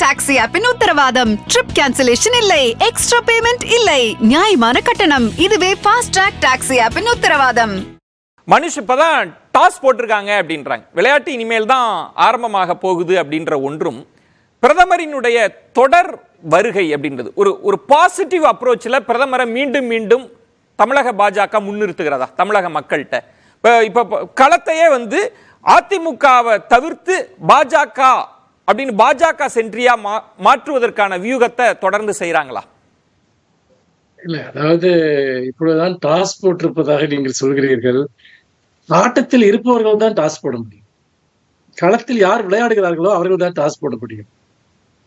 Taxi ஆப்பின் உத்தரவாதம். Trip cancellation இல்லை, extra payment இல்லை, நியாயமான கட்டணம். இதுவே ஃபாஸ்ட் ட்ராக் டாக்ஸி ஆப்பின் உத்தரவாதம். மனுஷ் இப்பதான் டாஸ் போட்டிருக்காங்க அப்படின்றாங்க. விளையாட்டு இனிமேல் தான் ஆரம்பமாக போகுது அப்படின்ற ஒன்றும், பிரதமரினுடைய தொடர் வருகை அப்படின்றது ஒரு பாசிட்டிவ் அப்ரோச்சில் பிரதமரை மீண்டும் மீண்டும் தமிழக பாஜக முன்னிறுத்துகிறதா தமிழக மக்கள்கிட்ட? இப்ப களத்தையே அதிமுகவை தவிர்த்து பாஜக அப்படின்னு பாஜக சென்ட்ரியா மாற்றுவதற்கான வியூகத்தை தொடர்ந்து செய்யறாங்களா? இல்ல, அதாவது இப்பொழுதுதான் டாஸ் போட்டிருப்பதாக நீங்கள் சொல்கிறீர்கள். ஆட்டத்தில் இருப்பவர்கள் தான் டாஸ் போட முடியும். களத்தில் யார் விளையாடுகிறார்களோ அவர்கள் தான் டாஸ் போட முடியும்.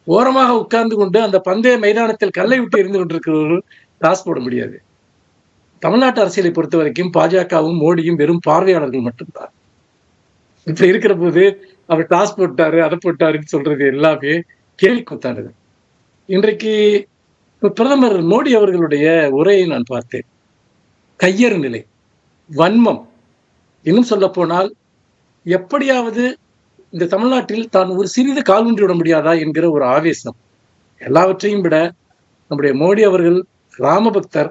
ஓரமாக உட்கார்ந்து கொண்டு அந்த பந்தய மைதானத்தில் கல்லை விட்டு எரிந்து கொண்டிருக்கிறவர்கள் டாஸ் போட முடியாது. தமிழ்நாட்டு அரசியலை பொறுத்த வரைக்கும் பாஜகவும் மோடியும் வெறும் பார்வையாளர்கள் மட்டும்தான். இப்ப இருக்கிற போது அவர் டாஸ் போட்டாரு, அதை போட்டாருன்னு சொல்றது எல்லாமே கேலி கூத்தானது. இன்றைக்கு பிரதமர் மோடி அவர்களுடைய உரையை நான் பார்த்தேன். கையறு நிலை, வன்மம், இன்னும் சொல்ல போனால் எப்படியாவது இந்த தமிழ்நாட்டில் தான் ஒரு சிறிது கால் ஊன்றி விட முடியாதா என்கிற ஒரு ஆவேசம். எல்லாவற்றையும் விட நம்முடைய மோடி அவர்கள் ராமபக்தர்,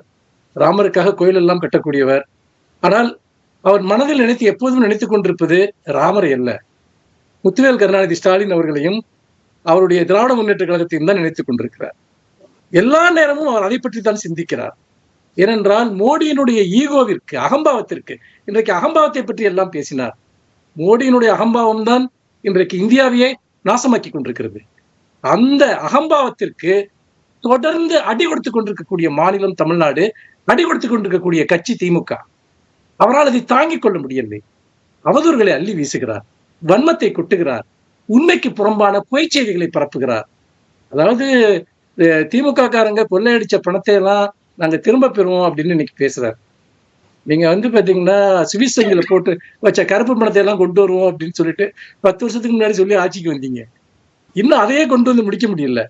ராமருக்காக கோயில் எல்லாம் கட்டக்கூடியவர். ஆனால் அவர் மனதில் எப்போதும் நினைத்துக் கொண்டிருப்பது ராமரை அல்ல, முத்துவேல் கருணாநிதி ஸ்டாலின் அவர்களையும் அவருடைய திராவிட முன்னேற்ற கழகத்தையும் தான் நினைத்துக் கொண்டிருக்கிறார். எல்லா நேரமும் அவர் அதை பற்றி தான் சிந்திக்கிறார். ஏனென்றால் மோடியினுடைய ஈகோவிற்கு, அகம்பாவத்திற்கு, இன்றைக்கு அகம்பாவத்தை பற்றி எல்லாம் பேசினார். மோடியினுடைய அகம்பாவம் தான் இன்றைக்கு இந்தியாவையே நாசமாக்கி கொண்டிருக்கிறது. அந்த அகம்பாவத்திற்கு தொடர்ந்து அடி கொடுத்துக் கொண்டிருக்கக்கூடிய மாநிலம் தமிழ்நாடு, அடி கொடுத்துக் கொண்டிருக்கக்கூடிய கட்சி திமுக. அவரால் அதை தாங்கிக் கொள்ள முடியவில்லை. அவதூறுகளை அள்ளி வீசுகிறார், வன்மத்தை கொட்டுகிறார், உண்மைக்கு புறம்பான பொய் செய்திகளை பரப்புகிறார். அதாவது திமுக காரங்க கொள்ளையடிச்ச பணத்தை எல்லாம் நாங்க திரும்ப பெறுவோம் அப்படின்னு இன்னைக்கு பேசுறாரு. நீங்க பாத்தீங்கன்னா சுவிஸ் வங்கியில போட்டு வச்ச கருப்பு பணத்தை எல்லாம் கொண்டு வருவோம் அப்படின்னு சொல்லிட்டு 10 வருஷத்துக்கு முன்னாடி சொல்லி ஆட்சிக்கு வந்தீங்க. இன்னும் அதையே கொண்டு வந்து முடிக்க முடியல.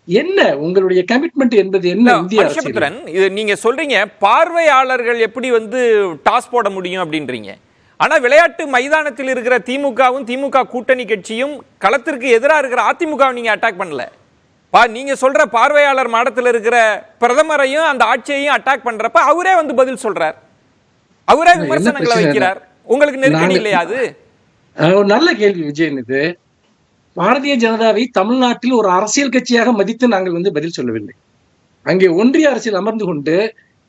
என்ன உங்களுடைய கமிட்மெண்ட் என்பது என்ன? இந்திய அரசியல் இது நீங்க சொல்றீங்க பார்வையாளர்கள் எப்படி டாஸ் போட முடியும் அப்படின்றீங்க. ஆனா விளையாட்டு மைதானத்தில் இருக்கிற திமுகவும் திமுக கூட்டணி கட்சியும் களத்திற்கு எதிராக இருக்கிற அதிமுகவை நீங்க அட்டாக் பண்ணல. நீங்க சொல்ற பார்வையாளர் மாடத்தில் இருக்கிற பிரதமரையும் அந்த ஆட்சியையும் அட்டாக் பண்றப்ப அவரே பதில் சொல்றார், அவரே விமர்சனங்களை வைக்கிறார். உங்களுக்கு நெருக்கடி இல்லையா? அது ஒரு நல்ல கேள்வி விஜயன். இது பாரதிய ஜனதாவை தமிழ்நாட்டில் ஒரு அரசியல் கட்சியாக மதித்து நாங்கள் பதில் சொல்லவில்லை. அங்கே ஒன்றிய அரசியல் அமர்ந்து கொண்டு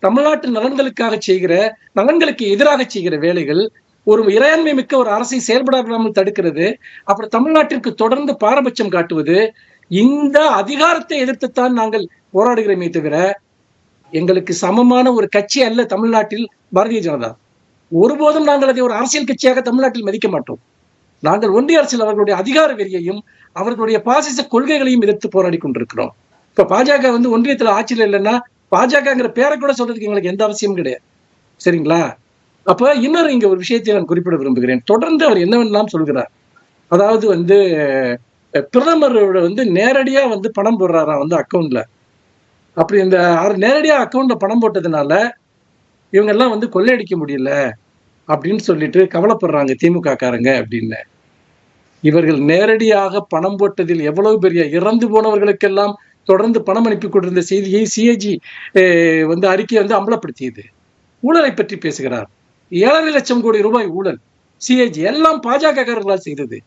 தமிழ்நாட்டு நலன்களுக்காக செய்கிற, நலன்களுக்கு எதிராக செய்கிற வேலைகள், ஒரு இறையாண்மை மிக்க ஒரு அரசை செயல்படாமல் தடுக்கிறது, அப்புறம் தமிழ்நாட்டிற்கு தொடர்ந்து பாரபட்சம் காட்டுவது, இந்த அதிகாரத்தை எதிர்த்துத்தான் நாங்கள் போராடுகிறோமே தவிர எங்களுக்கு சமமான ஒரு கட்சி அல்ல தமிழ்நாட்டில் பாரதிய ஜனதா. ஒருபோதும் நாங்கள் அதை ஒரு அரசியல் கட்சியாக தமிழ்நாட்டில் மதிக்க மாட்டோம். நாங்கள் ஒன்றிய அரசியல் அவர்களுடைய அதிகார வெறியையும் அவர்களுடைய பாசிச கொள்கைகளையும் எதிர்த்து போராடி கொண்டிருக்கிறோம். இப்ப பாஜக ஒன்றியத்துல ஆட்சியில் இல்லைன்னா பாஜகங்கிற பேரை கூட சொல்றதுக்கு எங்களுக்கு எந்த அவசியமும் கிடையாது. சரிங்களா? அப்ப இன்னொரு இங்க ஒரு விஷயத்தை நான் குறிப்பிட விரும்புகிறேன். தொடர்ந்து அவர் என்னவெல்லாம் சொல்கிறார். அதாவது பிரதமரோட நேரடியா பணம் போடுறாரா அக்கௌண்ட்ல. அப்படி இந்த நேரடியா அக்கௌண்ட்ல பணம் போட்டதுனால இவங்க எல்லாம் கொள்ளையடிக்க முடியல அப்படின்னு சொல்லிட்டு கவலைப்படுறாங்க திமுக காரங்க அப்படின்னு. இவர்கள் நேரடியாக பணம் போட்டதில் எவ்வளவு பெரிய இறந்து போனவர்களுக்கெல்லாம் தொடர்ந்து பணம் அனுப்பி கொண்டிருந்த செய்தியை சிஏஜி அறிக்கை அம்பலப்படுத்தியது. ஊழலை பற்றி பேசுகிறார். 7.5 லட்சம் கோடி ரூபாய் ஊழல் சிஏஜி எல்லாம் பாஜக காரர்களால் செய்தது.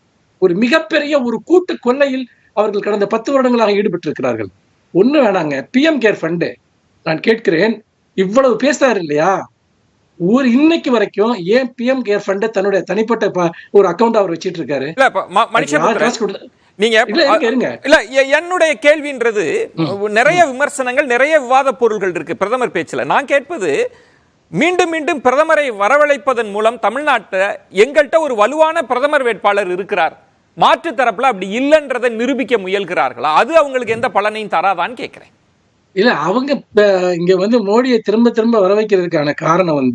ஒரு மிகப்பெரிய ஒரு கூட்டு கொள்ளையில் அவர்கள் கடந்த 10 வருடங்களாக ஈடுபட்டிருக்கிறார்கள். ஒண்ணு வேணாங்க, PM கேர் ஃபண்டு. நான் கேட்கிறேன், இவ்வளவு பேசுறாரு இல்லையா, இன்னைக்கு வரைக்கும் ஏன் PM கேர் ஃபண்ட் தன்னுடைய தனிப்பட்ட ஒரு அக்கௌண்ட் அவர் வச்சிட்டு இருக்காரு? என்னுடைய கேள்வின்றது நிறைய விமர்சனங்கள், நிறைய விவாத பொருள்கள் இருக்கு பிரதமர் பேச்சுல. நான் கேட்பது, மீண்டும் மீண்டும் பிரதமரை வரவழைப்பதன் மூலம் தமிழ்நாட்டை எங்கள்கிட்ட ஒரு வலுவான பிரதமர் வேட்பாளர் இருக்கிறார், மாற்று தரப்புல அப்படி இல்லைன்றதை நிரூபிக்க முயல்கிறார்களா? அது அவங்களுக்கு எந்த பலனையும் தராதான்னு கேட்கிறேன். இல்ல, அவங்க இங்க மோடியை திரும்ப திரும்ப வர வைக்கிறதுக்கான காரணம்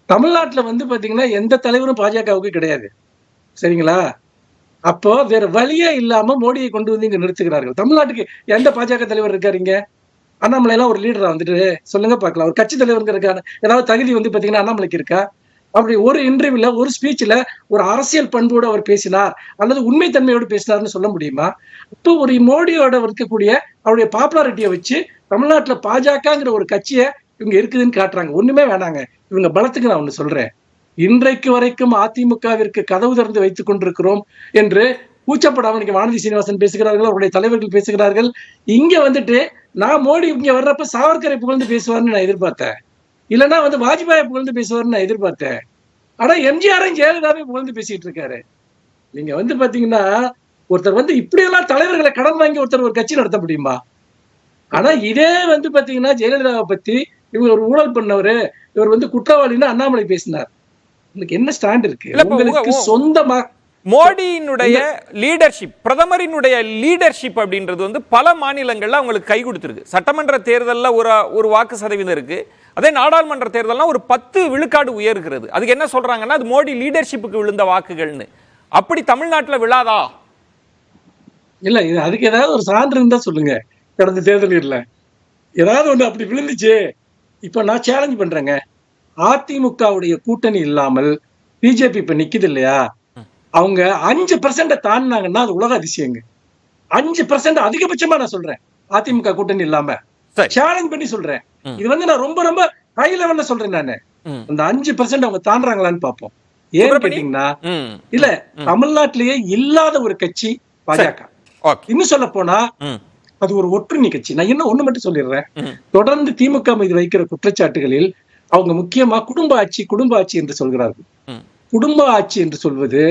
தமிழ்நாட்டுல பாத்தீங்கன்னா எந்த தலைவரும் பாஜகவுக்கு கிடையாது. சரிங்களா? அப்போ வேற வழியே இல்லாம மோடியை கொண்டு இங்க நிறுத்துகிறார்கள். தமிழ்நாட்டுக்கு எந்த பாஜக தலைவர் இருக்காருங்க? அண்ணாமலை எல்லாம் ஒரு லீடரா சொல்லுங்க பாக்கலாம். ஒரு கட்சி தலைவருக்கான ஏதாவது தகுதி பாத்தீங்கன்னா அண்ணாமலைக்கு இருக்கா? அப்படி ஒரு இன்டர்வியூல ஒரு ஸ்பீச்ல ஒரு அரசியல் பண்போடு அவர் பேசினார் அல்லது உண்மைத்தன்மையோடு பேசினார்னு சொல்ல முடியுமா? இப்போ ஒரு மோடியோட இருக்கக்கூடிய அவருடைய பாப்புலாரிட்டியை வச்சு தமிழ்நாட்டுல பாஜகங்கிற ஒரு கட்சியை இவங்க இருக்குதுன்னு காட்டுறாங்க. ஒண்ணுமே வேணாங்க. இவங்க பலத்துக்கு நான் ஒண்ணு சொல்றேன். இன்றைக்கு வரைக்கும் அதிமுகவிற்கு கதவு திறந்து வைத்துக் கொண்டிருக்கிறோம் என்று கூச்சப்படாமல் இன்னைக்கு வானதி சீனிவாசன் பேசுகிறார்கள், அவருடைய தலைவர்கள் பேசுகிறார்கள். இங்க வந்துட்டு நான் மோடி இங்க வர்றப்ப சாவர்கரை புகழ்ந்து பேசுவார்னு நான் எதிர்பார்த்தேன். இல்லைன்னா வாஜ்பாயை புகழ்ந்து பேசுவார்னு நான் எதிர்பார்த்தேன். ஆனா எம்ஜிஆரையும் ஜெயலலிதாவையும் புகழ்ந்து பேசிட்டு இருக்காரு. நீங்க பாத்தீங்கன்னா ஒருத்தர் இப்படியெல்லாம் தலைவர்களை கடன் வாங்கி ஒருத்தர் ஒரு கட்சி நடத்த முடியுமா? ஆனா இதே பாத்தீங்கன்னா ஜெயலலிதாவை பத்தி இவர் ஒரு ஊழல் பண்ணவரு, இவர் குற்றவாளின்னு அண்ணாமலை பேசினார். உங்களுக்கு என்ன ஸ்டாண்ட் இருக்கு? உங்களுக்கு சொந்தமா மோடியினுடைய லீடர்ஷிப், பிரதமரினுடைய லீடர்ஷிப் அப்படின்றது பல மாநிலங்கள்ல அவங்களுக்கு கை கொடுத்திருக்கு. சட்டமன்ற தேர்தல்ல ஒரு வாக்கு சதவீதம் இருக்கு. அதே நாடாளுமன்ற தேர்தல்லாம் ஒரு 10 விழுக்காடு உயர்கிறது. அதுக்கு என்ன சொல்றாங்கன்னா அது மோடி லீடர்ஷிப்புக்கு விழுந்த வாக்குகள்னு. அப்படி தமிழ்நாட்டுல விழாதா? இல்ல, இது அதுக்கு ஏதாவது ஒரு சான்று இருந்தா சொல்லுங்க. கடந்த தேர்தலில் ஏதாவது ஒண்ணு அப்படி விழுந்துச்சு. இப்ப நான் சேலஞ்ச் பண்றேங்க. அதிமுகவுடைய கூட்டணி இல்லாமல் பிஜேபி இப்ப நிக்குது இல்லையா, அவங்க 5% தாண்டினாங்கன்னா அது உலக அதிசயங்க. 5% அதிகபட்சமா நான் சொல்றேன். அதிமுக கூட்டணி இல்லாம சேலஞ்ச் பண்ணி சொல்றேன். இது நான் ரொம்ப ரொம்ப ஹை லெவல்ல சொல்றேன். நானு அந்த 5% அவங்க தாண்டாங்களான்னு பாப்போம். ஏன்னு கேட்டீங்கன்னா, இல்ல தமிழ்நாட்டிலேயே இல்லாத ஒரு கட்சி பாஜக. இன்னும் சொல்ல போனா அது ஒரு ஒற்றுமை கட்சி. நான் இன்னும் ஒண்ணு மட்டும் சொல்லிடுறேன். தொடர்ந்து திமுக மீது வைக்கிற குற்றச்சாட்டுகளில் அவங்க முக்கியமா குடும்ப ஆட்சி என்று சொல்கிறார்கள். குடும்ப ஆட்சி என்று சொல்வது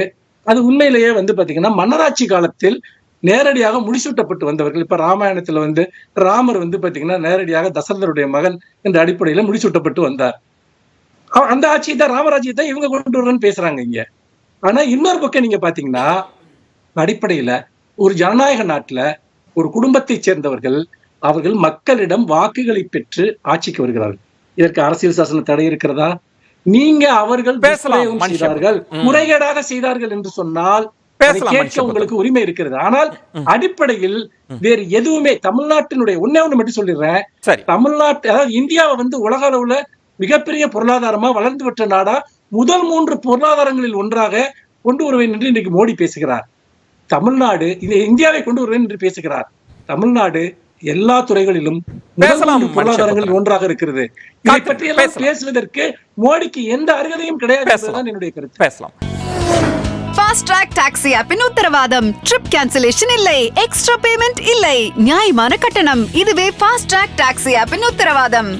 அது உண்மையிலேயே பாத்தீங்கன்னா மன்னராட்சி காலத்தில் நேரடியாக முடிசூட்டப்பட்டு வந்தவர்கள். இப்ப ராமாயணத்துல ராமர் பாத்தீங்கன்னா நேரடியாக தசரதருடைய மகன் என்ற அடிப்படையில முடிசூட்டப்பட்டு வந்தார். அந்த ஆட்சியை தான் ராமராஜ்யத்தை தான் இவங்க கொண்டு வரணும்னு பேசுறாங்க இங்க. ஆனா இன்னொரு பக்கம் நீங்க பாத்தீங்கன்னா அடிப்படையில ஒரு ஜனநாயக நாட்டுல ஒரு குடும்பத்தை சேர்ந்தவர்கள் அவர்கள் மக்களிடம் வாக்குகளை பெற்று ஆட்சிக்கு வருகிறார்கள். இதற்கு அரசியல் சாசன தடை இருக்கிறதா? நீங்க அவர்கள் செய்தார்கள், முறைகேடாக செய்தார்கள் என்று சொன்னால் கேட்க உங்களுக்கு உரிமை இருக்கிறது. ஆனால் அடிப்படையில் வேறு எதுவுமே தமிழ்நாட்டினுடைய ஒண்ணு மட்டும் சொல்லிடுறேன். தமிழ்நாட்டு அதாவது இந்தியாவை உலக அளவுல மிகப்பெரிய பொருளாதாரமா வளர்ந்து விட்ட நாடா முதல் 3 பொருளாதாரங்களில் ஒன்றாக கொண்டு வருவேன் என்று இன்னைக்கு மோடி பேசுகிறார். தமிழ்நாடு இந்தியாவை கொண்டு வருவேன் என்று பேசுகிறார். தமிழ்நாடு எல்லா துறைகளிலும் பொருளாதாரங்களில் ஒன்றாக இருக்கிறது. இதை பற்றி எல்லாம் பேசுவதற்கு மோடிக்கு எந்த அருகதையும் கிடையாது என்பதுதான் என்னுடைய கருத்து. பேசலாம். ஃபாஸ்ட் ட்ராக் டாக்ஸி ஆப்பின் உத்தரவாதம். ட்ரிப் கேன்சலேஷன் இல்லை, எக்ஸ்ட்ரா பேமெண்ட் இல்லை, நியாயமான கட்டணம். இதுவே ஃபாஸ்ட் ட்ராக் டாக்ஸி ஆப்பின் உத்தரவாதம்.